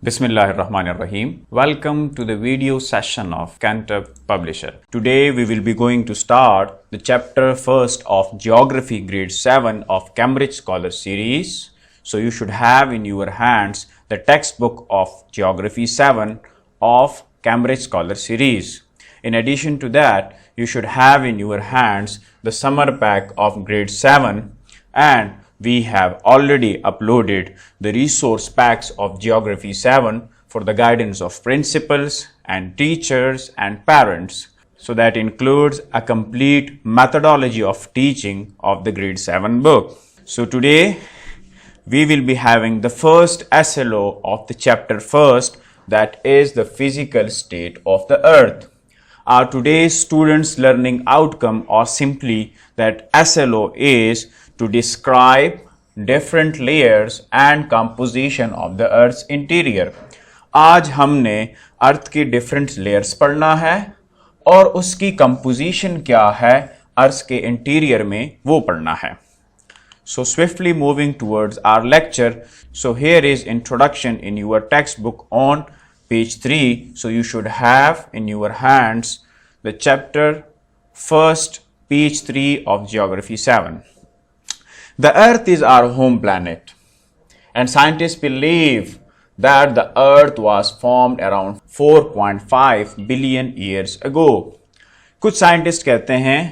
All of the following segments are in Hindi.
Bismillahirrahmanirrahim. Welcome to the video session of Cantor Publisher. Today we will be going to start the chapter first of Geography Grade 7 of Cambridge Scholar Series. So you should have in your hands the textbook of Geography 7 of Cambridge Scholar Series. In addition to that, you should have in your hands the summer pack of Grade 7, and we have already uploaded the resource packs of Geography 7 for the guidance of principals and teachers and parents. So that includes a complete methodology of teaching of the Grade 7 book. So today we will be having the first SLO of the chapter first, that is the physical state of the earth. Our today's students' learning outcome, or simply that SLO, is to describe different layers and composition of the earth's interior. आज हमने अर्थ की different layers पढ़ना है और उसकी composition क्या है अर्थ के interior में वो पढ़ना है. So swiftly moving towards our lecture. So here is introduction in your textbook on page 3. So you should have in your hands the chapter first, page 3 of Geography 7. The earth is our home planet, and scientists believe that the earth was formed around 4.5 billion years ago. कुछ साइंटिस्ट कहते हैं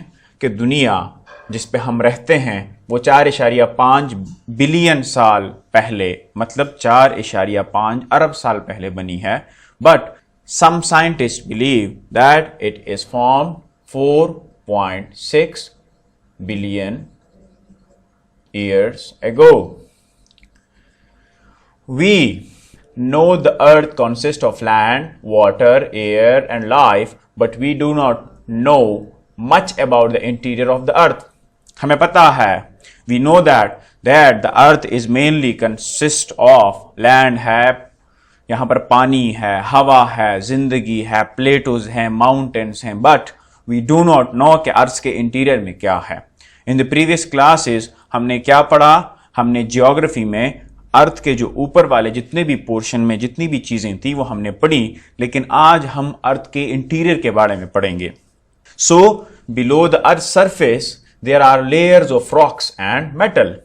कि दुनिया जिस पे हम रहते हैं वो 4.5 बिलियन साल पहले, मतलब 4.5 अरब साल पहले बनी है. But some scientists believe that it is formed 4.6 billion years ago. We know the earth consists of land, water, air and life, but we do not know much about the interior of the earth. हमें पता है, we know that the earth is mainly consist of land है, यहाँ पर पानी है, हवा है, जिंदगी है, प्लेटोज हैं, माउंटेन्स हैं, but we do not know कि अर्थ के इंटीरियर में क्या है. इन द प्रीवियस क्लासेस हमने क्या पढ़ा? हमने जियोग्राफी में अर्थ के जो ऊपर वाले जितने भी पोर्शन में जितनी भी चीजें थी वो हमने पढ़ी, लेकिन आज हम अर्थ के इंटीरियर के बारे में पढ़ेंगे. So below the earth surface there are layers of rocks and metal,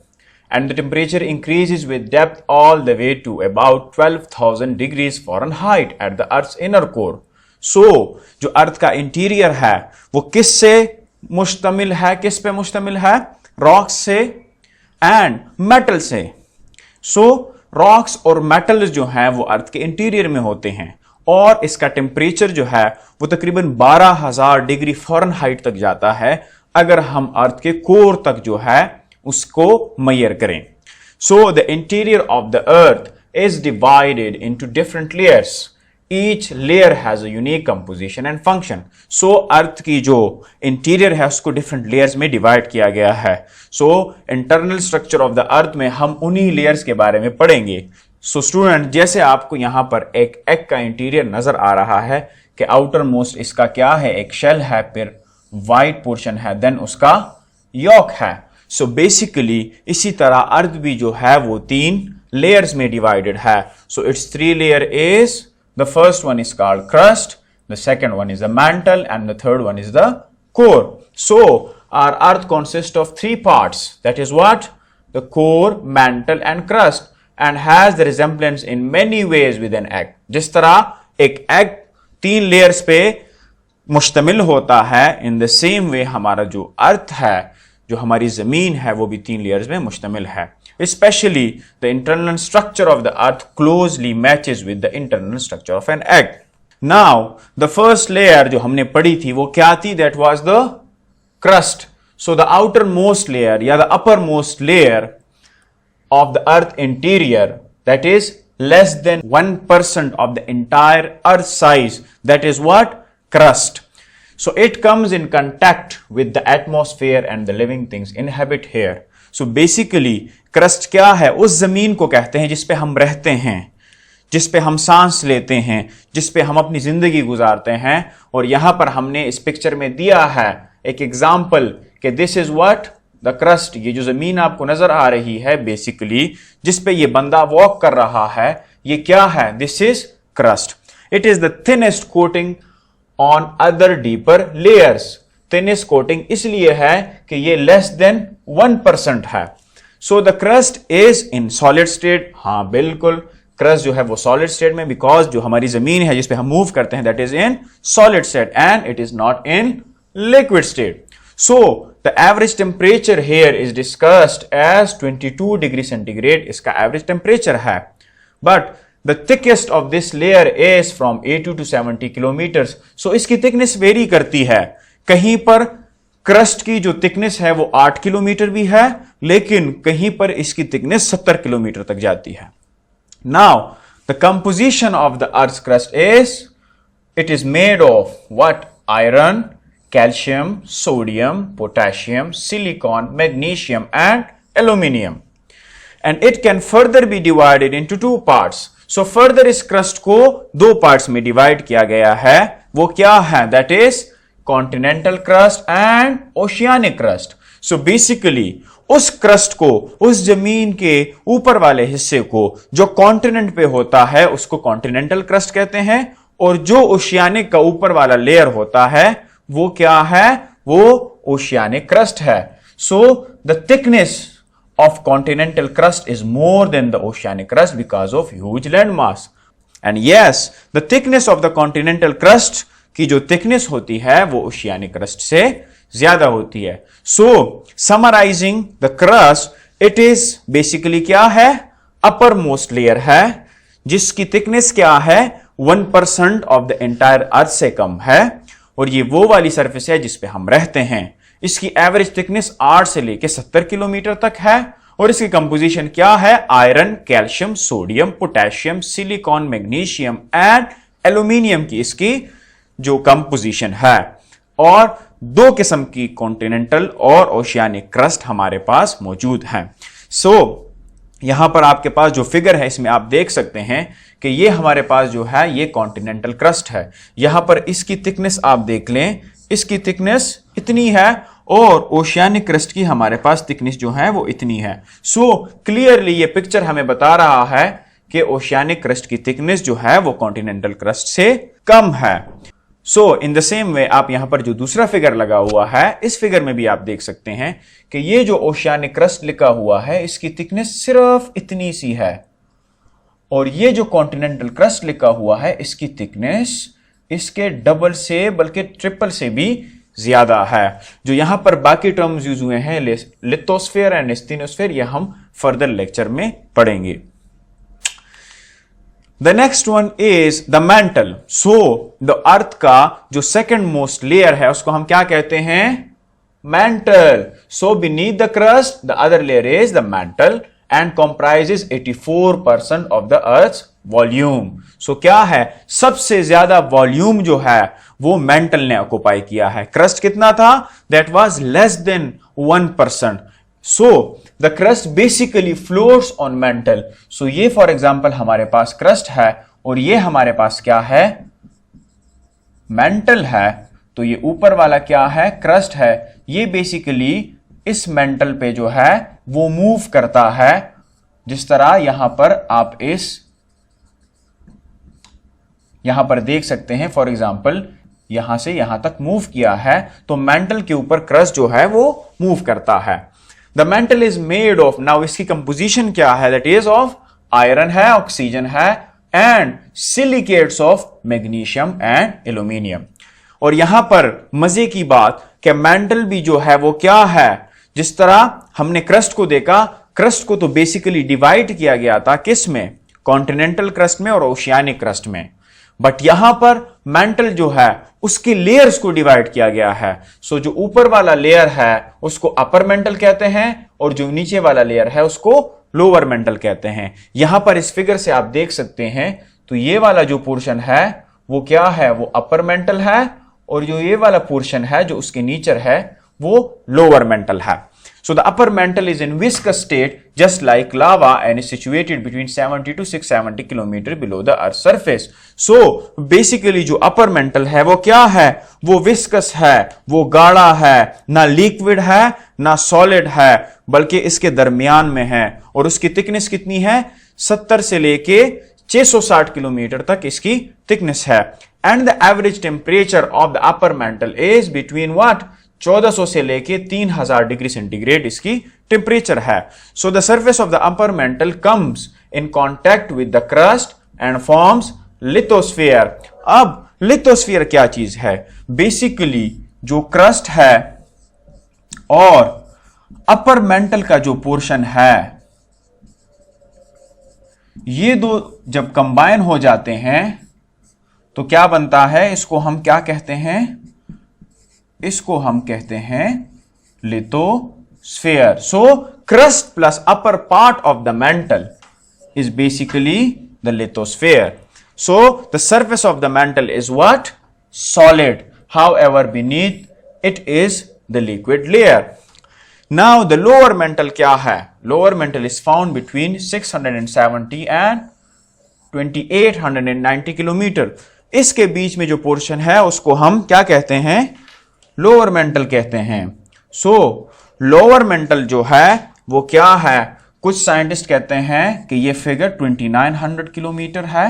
and the temperature increases with depth all the way to about 12,000 degrees Fahrenheit at the Earth's inner core. So, जो अर्थ का इंटीरियर है वो किस से मुश्तमिल है, किस पे मुश्तमिल है? रॉक्स से एंड मेटल से. सो रॉक्स और मेटल्स जो हैं वो अर्थ के इंटीरियर में होते हैं, और इसका टेम्परेचर जो है वो तकरीबन 12,000 डिग्री फ़ारेनहाइट तक जाता है अगर हम अर्थ के कोर तक जो है उसको मेजर करें. So the interior of the earth is divided into different layers. Each layer has a unique composition and function. So earth की जो इंटीरियर है उसको डिफरेंट लेयर्स में डिवाइड किया गया है. So internal structure of the अर्थ में हम उन्हीं लेयर्स के बारे में पढ़ेंगे. सो स्टूडेंट, जैसे आपको यहां पर एक एग का इंटीरियर नजर आ रहा है कि आउटर मोस्ट इसका क्या है, एक शेल है, फिर वाइट पोर्शन है, देन उसका यॉक है. सो बेसिकली इसी तरह अर्थ भी जो है वो 3 लेयर्स में डिवाइडेड है. So it's 3 layer is, the first one is called crust, the second one is the mantle, and the third one is the core. So our earth consists of 3 parts, that is what? The core, mantle and crust, and has the resemblance in many ways with an egg. जिस तरह एक egg 3 layers पे मुश्तमिल होता है, in the same way हमारा जो अर्थ है, जो हमारी जमीन है, वो भी 3 लेयर्स में मुश्तमिल है. Especially the internal structure of the earth closely matches with the internal structure of an egg. Now the first layer जो हमने पढ़ी थी वो क्या थी? That was the crust. So the outermost layer या the uppermost layer of the earth interior, that is less than 1% of the entire earth size, that is what? Crust. So it comes in contact with the atmosphere and the living things inhabit here. So basically crust क्या है? उस जमीन को कहते हैं जिस पे हम रहते हैं, जिस पे हम सांस लेते हैं, जिस पे हम अपनी जिंदगी गुजारते हैं. और यहां पर हमने इस पिक्चर में दिया है एक एग्जाम्पल कि this is what the crust. ये जो जमीन आपको नजर आ रही है बेसिकली जिस पे ये बंदा वॉक कर रहा है, ये क्या है? This is crust. It is the thinnest coating on other deeper layers. Thinnest coating इसलिए है कि ये लेस देन 1% है. सो the crust is in solid state. हाँ बिल्कुल, क्रस्ट जो है वो सॉलिड स्टेट में, बिकॉज जो हमारी जमीन है जिसपे हम मूव करते हैं that is in solid state and it is not in liquid state. So the average temperature here is discussed as 22 degree centigrade. इसका एवरेज टेम्परेचर है. But the thickest of this layer is from 80 to 70 kilometres. So इसकी थिकनेस वेरी करती है. कहीं पर क्रस्ट की जो थिकनेस है वो 8 किलोमीटर भी है, लेकिन कहीं पर इसकी थिकनेस 70 किलोमीटर तक जाती है. Now the composition of the earth crust is, it is made of what? Iron, calcium, sodium, potassium, silicon, magnesium and aluminium. And it can further be divided into 2 parts. So further इस क्रस्ट को 2 पार्ट्स में डिवाइड किया गया है. वो क्या है? That is continental crust and oceanic crust. So basically उस क्रस्ट को, उस जमीन के ऊपर वाले हिस्से को जो कॉन्टिनेंट पे होता है उसको कॉन्टिनेंटल क्रस्ट कहते हैं, और जो ओशियानिक का ऊपर वाला लेयर होता है वो क्या है? वो ओशियानिक क्रस्ट है. So the thickness of continental crust is more than the oceanic crust because of huge land mass. And yes, the thickness of the continental crust की जो thickness होती है वो oceanic crust से ज्यादा होती है. So, summarizing the crust, it is basically क्या है? uppermost layer है जिसकी thickness क्या है? 1% of the entire earth से कम है, और ये वो वाली surface है जिसपे हम रहते हैं. इसकी एवरेज थिकनेस 8 से लेके 70 किलोमीटर तक है, और इसकी कंपोजिशन क्या है? Iron, calcium, sodium, potassium, silicon, magnesium and aluminium की इसकी जो कंपोजिशन है. और 2 किस्म की कॉन्टिनेंटल और ओशियानिक क्रस्ट हमारे पास मौजूद हैं. सो यहां पर आपके पास जो फिगर है इसमें आप देख सकते हैं कि ये हमारे पास जो है ये कॉन्टिनेंटल क्रस्ट है. यहां पर इसकी थिकनेस आप देख लें, इसकी थिकनेस इतनी है, और ओशियानिक क्रस्ट की हमारे पास थिकनेस जो है वो इतनी है. सो क्लियरली ये पिक्चर हमें बता रहा है कि ओशियानिक क्रस्ट की थिकनेस जो है वो कॉन्टिनेंटल क्रस्ट से कम है. सो इन द सेम वे आप यहां पर जो दूसरा फिगर लगा हुआ है, इस फिगर में भी आप देख सकते हैं कि ये जो ओशियानिक क्रस्ट लिखा हुआ है इसकी थिकनेस सिर्फ इतनी सी है, और ये जो कॉन्टिनेंटल क्रस्ट लिखा हुआ है इसकी थिकनेस इसके डबल से बल्कि ट्रिपल से भी ज्यादा है. जो यहां पर बाकी टर्म्स यूज हुए हैं लिथोस्फीयर एंड स्टेनोस्फीयर, ये हम फर्दर लेक्चर में पढ़ेंगे. The next one is the mantle. So the earth का जो सेकंड मोस्ट लेयर है उसको हम क्या कहते हैं? Mantle. So beneath the crust the other layer is the mantle and comprises 84% of the earth's volume. सो क्या है? सबसे ज्यादा वॉल्यूम जो है वो मेंटल ने ऑक्युपाई किया है. क्रस्ट कितना था? That was less than 1%. So the crust basically floats on mantle. So ये फॉर एग्जांपल हमारे पास क्रस्ट है, और ये हमारे पास क्या है? मेंटल है. तो ये ऊपर वाला क्या है? क्रस्ट है. ये बेसिकली इस मेंटल पे जो है वो मूव करता है, जिस तरह यहां पर आप यहां पर देख सकते हैं. फॉर एग्जांपल यहां से यहां तक मूव किया है, तो मेंटल के ऊपर क्रस्ट जो है वो मूव करता है. The mental is made of, now इसकी कंपोजिशन क्या है? दैट इज ऑफ आयरन है, ऑक्सीजन है and silicates of magnesium and aluminium. और यहां पर मजे की बात कि मेंटल भी जो है वो क्या है? जिस तरह हमने क्रस्ट को देखा, क्रस्ट को तो बेसिकली डिवाइड किया गया था किस में? कॉन्टिनेंटल क्रस्ट में और ओशियानिक क्रस्ट में. बट यहां पर मेंटल जो है उसके लेयर्स को डिवाइड किया गया है. सो जो ऊपर वाला लेयर है उसको अपर मेंटल कहते हैं, और जो नीचे वाला लेयर है उसको लोअर मेंटल कहते हैं. यहां पर इस फिगर से आप देख सकते हैं, तो ये वाला जो पोर्शन है वो क्या है? वो अपर मेंटल है, और जो ये वाला पोर्शन है जो उसके नीचे है वो लोअर मेंटल है. So the upper mantle is in viscous state just like lava and is situated between 70 to 670 km below the earth's surface. So basically जो upper mantle है वो क्या है? वो viscous है, वो गाढ़ा है, ना liquid है ना solid है, बल्कि इसके दरमियान में है. और उसकी thickness कितनी है? 70 से लेके 660 किलोमीटर तक इसकी थिकनेस है। And the average temperature of the upper mantle is between what 1400 से लेके 3000 डिग्री सेंटीग्रेड इसकी टेम्परेचर है। So the surface of the upper mantle comes in contact with the crust and forms lithosphere. अब लिथोस्फीयर क्या चीज है? बेसिकली जो क्रस्ट है और अपर मेंटल का जो पोर्शन है, ये दो जब कंबाइन हो जाते हैं तो क्या बनता है? इसको हम क्या कहते हैं? इसको हम कहते हैं lithosphere. So crust plus upper part of the mental is basically the lithosphere. So the surface of the mantle is what? Solid. However, beneath it is the liquid layer. Now the lower mantle क्या है? Lower mantle is found between 670 and 2890 kilometre. इसके बीच में जो पोर्शन है उसको हम क्या कहते हैं? लोअर मेंटल कहते हैं। सो लोअर मेंटल जो है वो क्या है? कुछ साइंटिस्ट कहते हैं कि ये फिगर 2900 किलोमीटर है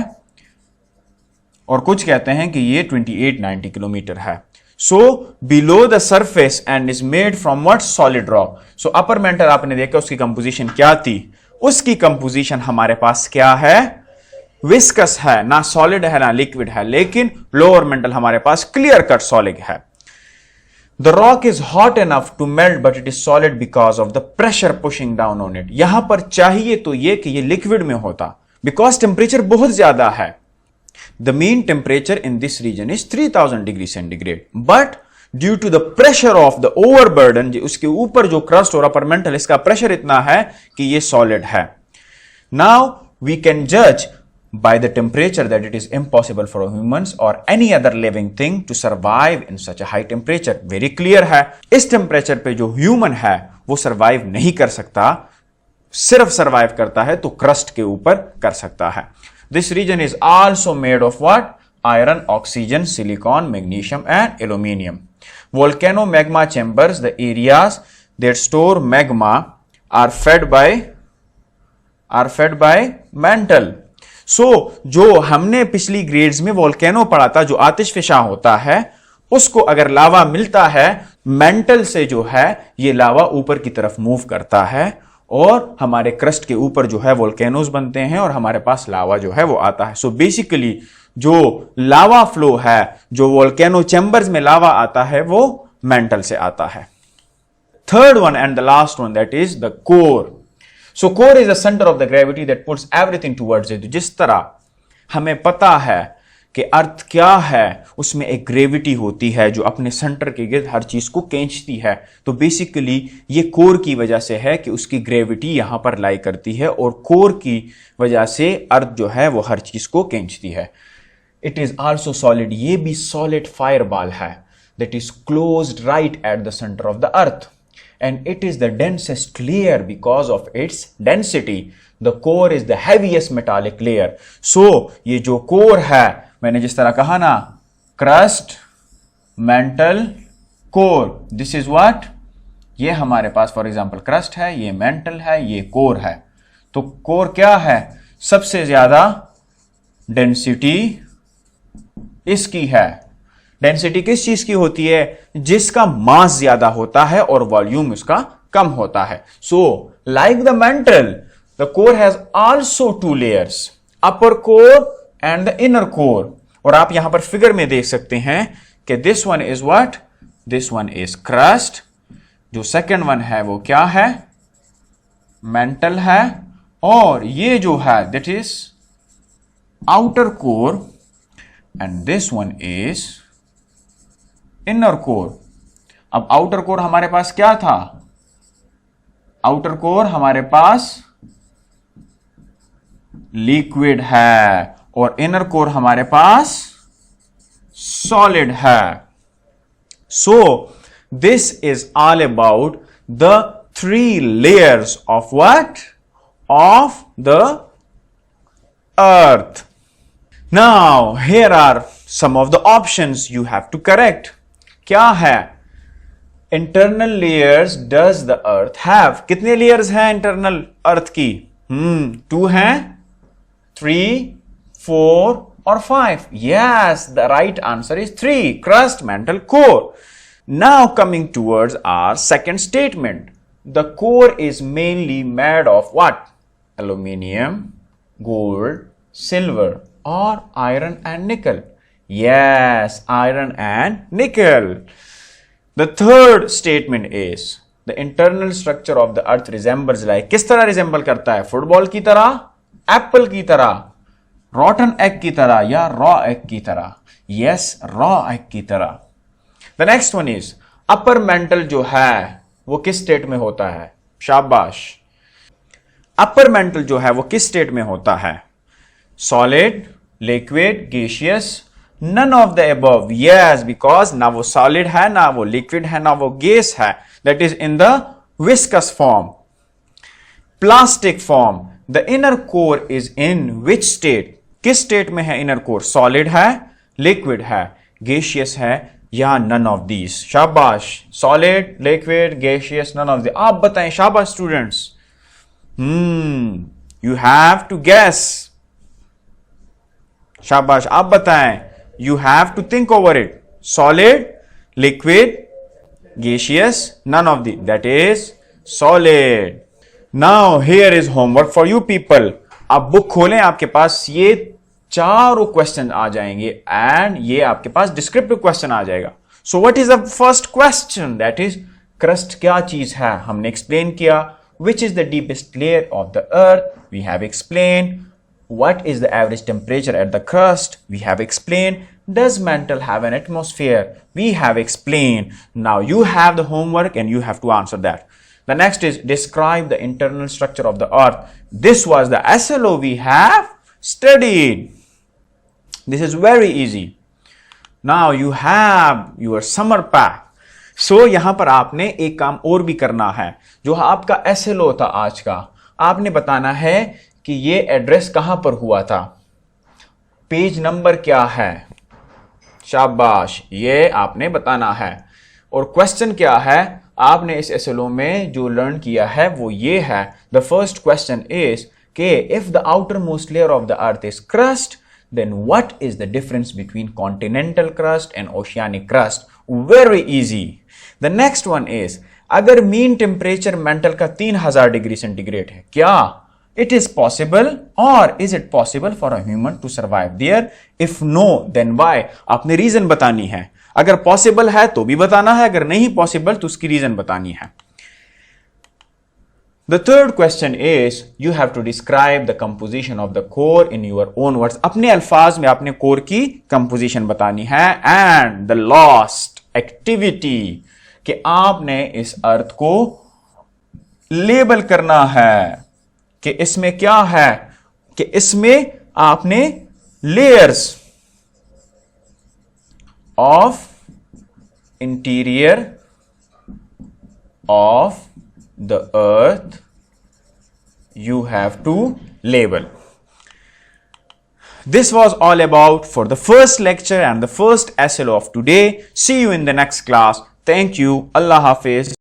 और कुछ कहते हैं कि ये 2890 किलोमीटर है। सो below the surface and is made from what? Solid rock. So upper mantle आपने देखा उसकी कंपोजिशन क्या थी? उसकी कंपोजिशन हमारे पास क्या है? विस्कस है, ना सॉलिड है ना लिक्विड है। लेकिन लोअर मेंटल हमारे पास क्लियर कट सॉलिड है। The rock is hot enough to melt, but it is solid because of the pressure pushing down on it. यहां पर चाहिए तो ये कि ये लिक्विड में होता, because टेम्परेचर बहुत ज्यादा है। The mean temperature in this region is 3000 degree centigrade, but due to the pressure of the overburden, उसके ऊपर जो क्रस्ट और अपर मेंटल इसका प्रेशर इतना है कि ये सॉलिड है। Now we can judge by the temperature that it is impossible for humans or any other living thing to survive in such a high temperature. Very clear है, इस टेम्परेचर पे जो ह्यूमन है वो सरवाइव नहीं कर सकता, सिर्फ सरवाइव करता है तो क्रस्ट के ऊपर कर सकता है। This region is also made of what? Iron, oxygen, silicon, magnesium and aluminium. Volcano magma chambers, the areas that store magma are fed by mantle. सो जो हमने पिछली ग्रेड्स में वोल्केनो पढ़ा था, जो आतिशफिशा होता है, उसको अगर लावा मिलता है मेंटल से जो है ये लावा ऊपर की तरफ मूव करता है और हमारे क्रस्ट के ऊपर जो है वोल्केनोज बनते हैं और हमारे पास लावा जो है वो आता है। सो बेसिकली जो लावा फ्लो है, जो वोल्केनो चैम्बर्स में लावा आता है वो मेंटल से आता है। Third one and the last one, that is the core. So core is the center of the gravity that pulls everything towards it. जिस तरह हमें पता है कि अर्थ क्या है, उसमें एक ग्रेविटी होती है जो अपने सेंटर के गिर्द हर चीज को खींचती है। तो बेसिकली ये कोर की वजह से है कि उसकी ग्रेविटी यहां पर लाई करती है और कोर की वजह से अर्थ जो है वो हर चीज को खींचती है। It is also solid. ये भी सॉलिड फायर बॉल है that is closed right at the centre of the earth. And it is the densest layer because of its density. The core is the heaviest metallic layer. So ये जो core है, मैंने जिस तरह कहा ना, crust, mantle, core. This is what? ये हमारे पास for example crust है, ये mantle है, ये core है। तो core क्या है? सबसे ज्यादा density इसकी है। डेंसिटी किस चीज की होती है? जिसका मास ज्यादा होता है और वॉल्यूम उसका कम होता है। So like the mental, the core has also two layers, upper core and the inner core. और आप यहां पर फिगर में देख सकते हैं कि this one is what? This one is crust. जो सेकंड वन है वो क्या है? मेंटल है। और ये जो है that is outer core and this one is inner core. अब आउटर कोर हमारे पास क्या था? आउटर कोर हमारे पास लिक्विड है और इनर कोर हमारे पास सॉलिड है। So this is all about the 3 layers of what? Of the earth. Now here are some of the options you have to correct. क्या है? Internal layers does the earth have. कितने लेयर्स हैं इंटरनल अर्थ की? 2 हैं, 3, 4 or 5? Yes, the right answer is 3. Crust, mantle, core. Now coming towards our second statement. The core is mainly made of what? Aluminium, gold, silver, or iron and nickel. Yes, iron and nickel. The third statement is the internal structure of the earth resembles like. किस तरह resemble करता है? फुटबॉल की तरह, एप्पल की तरह, रॉटन एग की तरह या रॉ एग की तरह? यस, रॉ एग की तरह. The next one is upper mantle जो है वो किस स्टेट में होता है? शाबाश. अपर मेंटल जो है वो किस स्टेट में होता है? Solid, liquid, gaseous? None of the above. Yes, because ना वो सॉलिड है, ना वो लिक्विड है, ना वो गैस है. That is in the viscous form. Plastic form. The inner core is in which state? किस स्टेट में है इनर कोर? सॉलिड है, लिक्विड है, गैसियस है या नन ऑफ दीज? शाबाश. Solid, liquid, gaseous, none of the. आप बताएं. शाबाश students. You have to guess. शाबाश. आप बताएं. You have to think over it. Solid, liquid, gaseous, none of the. That is solid. Now here is homework for you people. आप बुक खोलें, आपके पास ये चारों क्वेश्चन आ जाएंगे एंड ये आपके पास डिस्क्रिप्टिव क्वेश्चन आ जाएगा. So what is the first question? That is crust क्या चीज है? हमने एक्सप्लेन किया. Which is the deepest layer of the earth? We have explain. What is the average temperature at the crust? We have explained. Does mantle have an atmosphere? We have explained. Now you have the homework and you have to answer that. The next is describe the internal structure of the earth. This was the SLO we have studied. This is very easy. Now you have your summer pack. So यहां पर आपने एक काम और भी करना है. जो आपका SLO था आज का, आपने बताना है कि ये एड्रेस कहां पर हुआ था, पेज नंबर क्या है. शाबाश. ये आपने बताना है. और क्वेश्चन क्या है आपने इस एसएलओ में जो लर्न किया है वो ये है. द फर्स्ट क्वेश्चन इज के if the outermost layer of the earth is crust then what is the difference between continental crust and oceanic crust? Very easy. The next one is अगर मीन टेम्परेचर मेंटल का 3000 डिग्री सेंटीग्रेड है, क्या it is possible or is it possible for a human to survive there? If no, then why? आपने रीजन बतानी है. अगर पॉसिबल है तो भी बताना है, अगर नहीं पॉसिबल तो उसकी रीजन बतानी है. The third question is you have to describe the composition of the core in your own words. अपने अल्फाज में आपने कोर की कंपोजिशन बतानी है. And the last activity कि आपने इस अर्थ को लेबल करना है कि इसमें क्या है, कि इसमें आपने layers of interior of the earth you have to label. This was all about for the first lecture and the first SLO of today. See you in the next class. Thank you. Allah Hafiz.